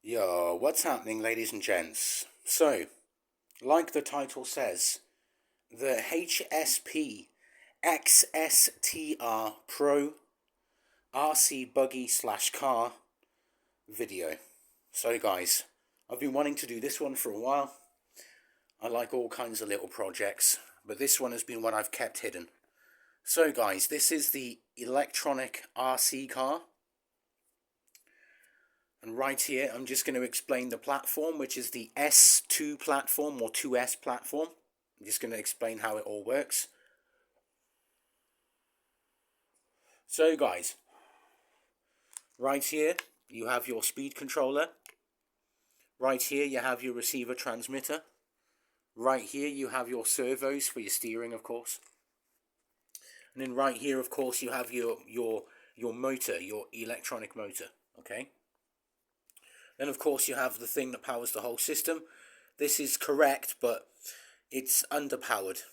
Yo, what's happening, ladies and gents? So, like the title says, the HSP xstr Pro RC buggy slash car video. So guys, I've been wanting to do this one for a while. I like all kinds of little projects, but this one has been one I've kept hidden. So guys, this is the electronic RC car. And right here, I'm just going to explain the platform, which is the S2 platform or 2S platform. I'm just going to explain how it all works. So guys, right here, you have your speed controller. Right here, you have your receiver transmitter. Right here, you have your servos for your steering, of course. And then right here, of course, you have your motor, your electronic motor, okay? Then, of course, you have the thing that powers the whole system. This is correct, but it's underpowered.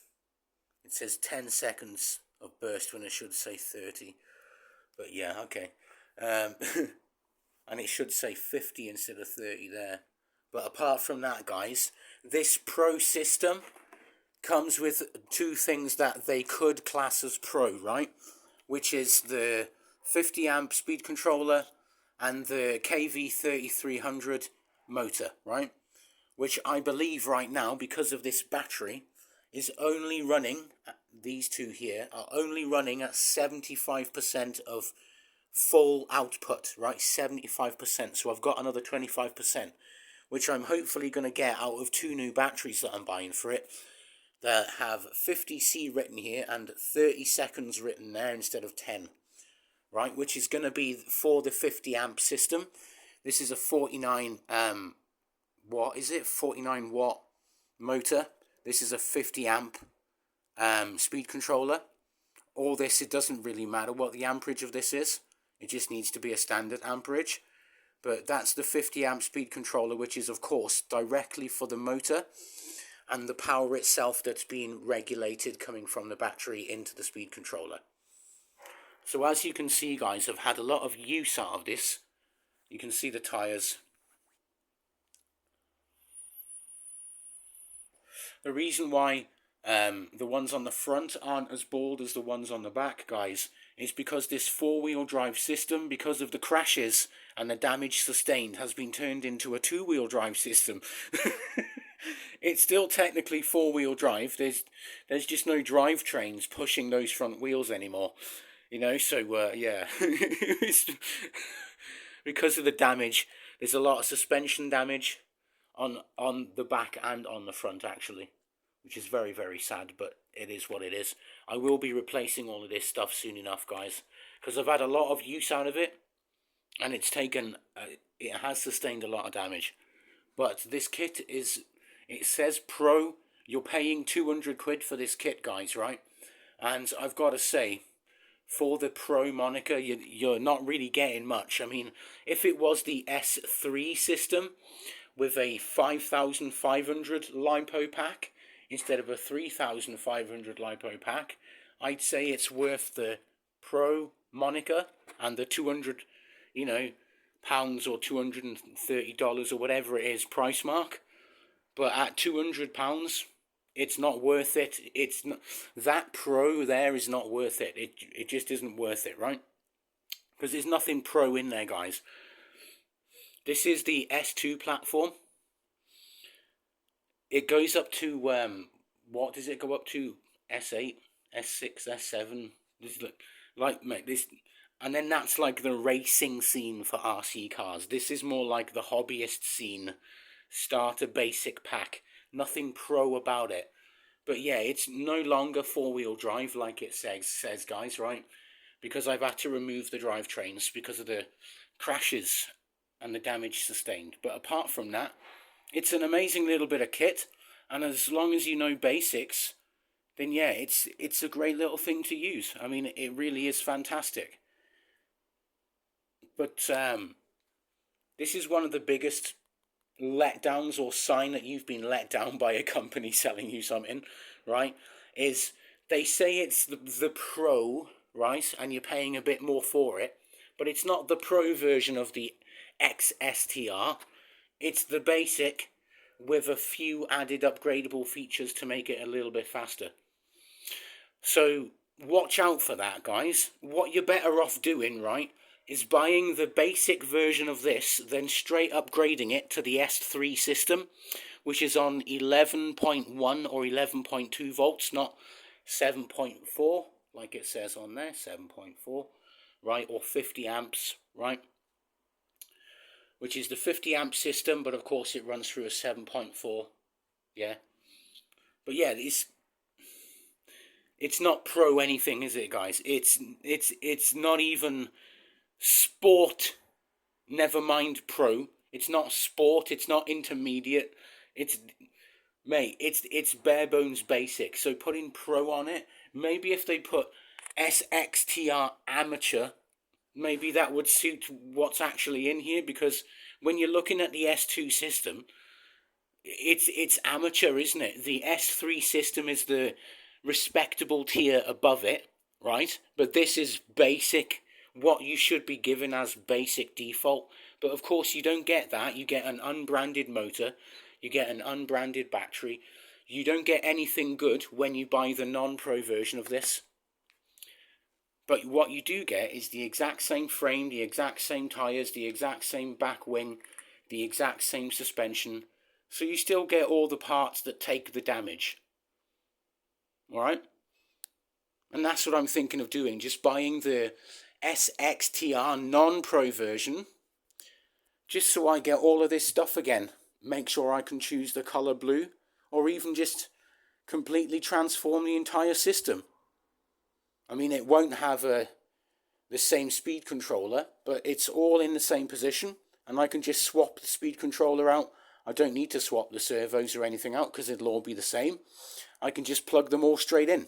It says 10 seconds of burst when it should say 30. But yeah, okay. And it should say 50 instead of 30 there. But apart from that, guys, this Pro system comes with two things that they could class as Pro, right? Which is the 50 amp speed controller and the KV3300 motor, right? Which I believe right now, because of this battery, is only running, these two here, are only running at 75% of full output, right? 75%. So I've got another 25%, which I'm hopefully going to get out of two new batteries that I'm buying for it, that have 50C written here and 30 seconds written there instead of 10. Right, which is going to be for the 50 amp system. This is a 49 watt, is it? 49 watt motor. This is a 50 amp speed controller. All this, it doesn't really matter what the amperage of this is. It just needs to be a standard amperage. But that's the 50 amp speed controller, which is, of course, directly for the motor and the power itself that's being regulated coming from the battery into the speed controller. So as you can see, guys, I've had a lot of use out of this. You can see the tyres. The reason why the ones on the front aren't as bald as the ones on the back, guys, is because this four-wheel drive system, because of the crashes and the damage sustained, has been turned into a two-wheel drive system. It's still technically four-wheel drive. There's just no drivetrains pushing those front wheels anymore. You know, so, yeah, because of the damage, there's a lot of suspension damage on the back and on the front, actually, which is very, very sad, but it is what it is. I will be replacing all of this stuff soon enough, guys, because I've had a lot of use out of it, and it's taken, it has sustained a lot of damage. But this kit is, it says Pro, you're paying 200 quid for this kit, guys, right? And I've got to say, for the Pro moniker, you're not really getting much. I mean, if it was the S3 system with a 5,500 LiPo pack instead of a 3,500 LiPo pack, I'd say it's worth the Pro moniker and the 200, pounds or $230 or whatever it is price mark. But at £200, it's not worth it. It's not, that Pro there is not worth it. It just isn't worth it, right? Because there's nothing Pro in there, guys. This is the S2 platform. It goes up to what does it go up to? S8, S6, S7. This is like this, and then that's like the racing scene for RC cars. This is more like the hobbyist scene. Starter basic pack. Nothing Pro about it. But yeah, it's no longer four-wheel drive like it says, guys, right? Because I've had to remove the drivetrains because of the crashes and the damage sustained. But apart from that, it's an amazing little bit of kit. And as long as you know basics, then yeah, it's a great little thing to use. I mean, it really is fantastic. But this is one of the biggest letdowns or sign that you've been let down by a company selling you something, right, is they say it's the Pro, right, and you're paying a bit more for it, but it's not the Pro version of the xstr. It's the basic with a few added upgradable features to make it a little bit faster. So watch out for that, guys. What you're better off doing, right, is buying the basic version of this, then straight upgrading it to the S3 system, which is on 11.1 or 11.2 volts, not 7.4, like it says on there, 7.4, right, or 50 amps, right, which is the 50 amp system, but of course it runs through a 7.4, yeah. But yeah, it's not pro anything, is it, guys? It's not even sport, never mind pro. It's not sport, it's not intermediate. Mate, it's bare bones basic. So putting pro on it, maybe if they put xstr amateur, maybe that would suit what's actually in here, because when you're looking at the S2 system, it's amateur, isn't it? The S3 system is the respectable tier above it, right? But this is basic, what you should be given as basic default. But of course you don't get that. You get an unbranded motor, you get an unbranded battery. You don't get anything good when you buy the non-pro version of this. But what you do get is the exact same frame, the exact same tyres, the exact same back wing, the exact same suspension. So you still get all the parts that take the damage. Alright? And that's what I'm thinking of doing. Just buying the xstr non-pro version. Just so I get all of this stuff again. Make sure I can choose the colour blue. Or even just completely transform the entire system. I mean, it won't have the same speed controller, but it's all in the same position, and I can just swap the speed controller out. I don't need to swap the servos or anything out, because it'll all be the same. I can just plug them all straight in,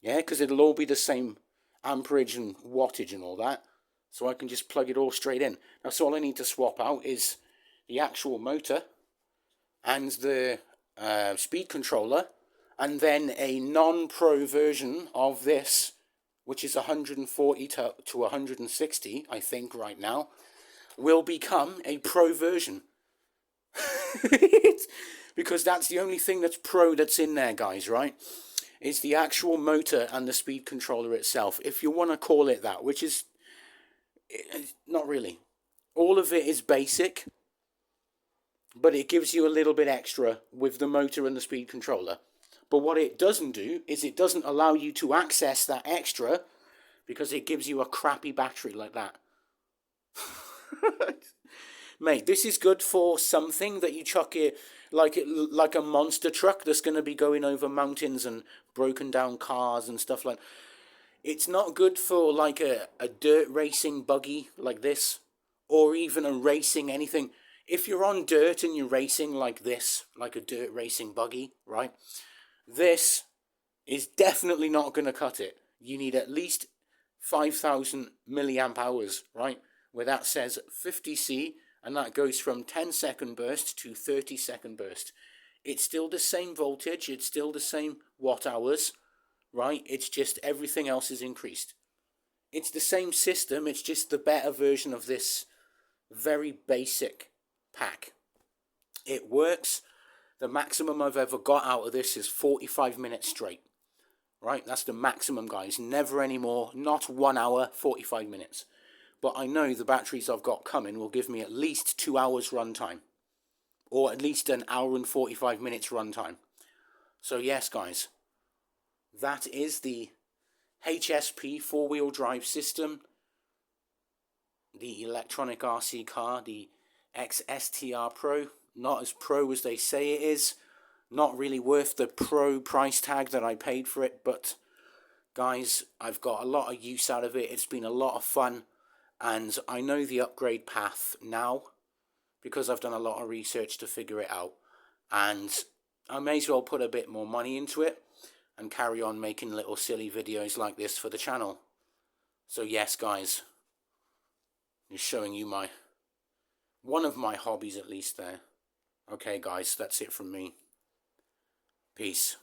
yeah, because it'll all be the same amperage and wattage and all that, so I can just plug it all straight in. Now, so all I need to swap out is the actual motor and the speed controller, and then a non-pro version of this, which is 140 to 160, I think, right now, will become a pro version. Because that's the only thing that's pro that's in there, guys, right? Is the actual motor and the speed controller itself, if you want to call it that, which is not really. All of it is basic, but it gives you a little bit extra with the motor and the speed controller. But what it doesn't do is it doesn't allow you to access that extra, because it gives you a crappy battery like that. Mate, this is good for something that you chuck it like a monster truck that's going to be going over mountains and broken down cars and stuff like that. It's not good for like a dirt racing buggy like this, or even a racing anything. If you're on dirt and you're racing like this, like a dirt racing buggy, right? This is definitely not going to cut it. You need at least 5,000 milliamp hours, right? Where that says 50C, and that goes from 10-second burst to 30-second burst. It's still the same voltage, it's still the same watt hours, right? It's just everything else is increased. It's the same system, it's just the better version of this very basic pack. It works. The maximum I've ever got out of this is 45 minutes straight. Right, that's the maximum, guys. Never anymore. Not 1 hour, 45 minutes. But I know the batteries I've got coming will give me at least 2 hours runtime. Or at least an hour and 45 minutes runtime. So yes, guys. That is the HSP four-wheel drive system. The electronic RC car, the xstr Pro. Not as pro as they say it is. Not really worth the pro price tag that I paid for it, but guys, I've got a lot of use out of it. It's been a lot of fun, and I know the upgrade path now because I've done a lot of research to figure it out, and I may as well put a bit more money into it and carry on making little silly videos like this for the channel. So yes, guys, just showing you one of my hobbies at least there. Okay, guys, that's it from me. Peace.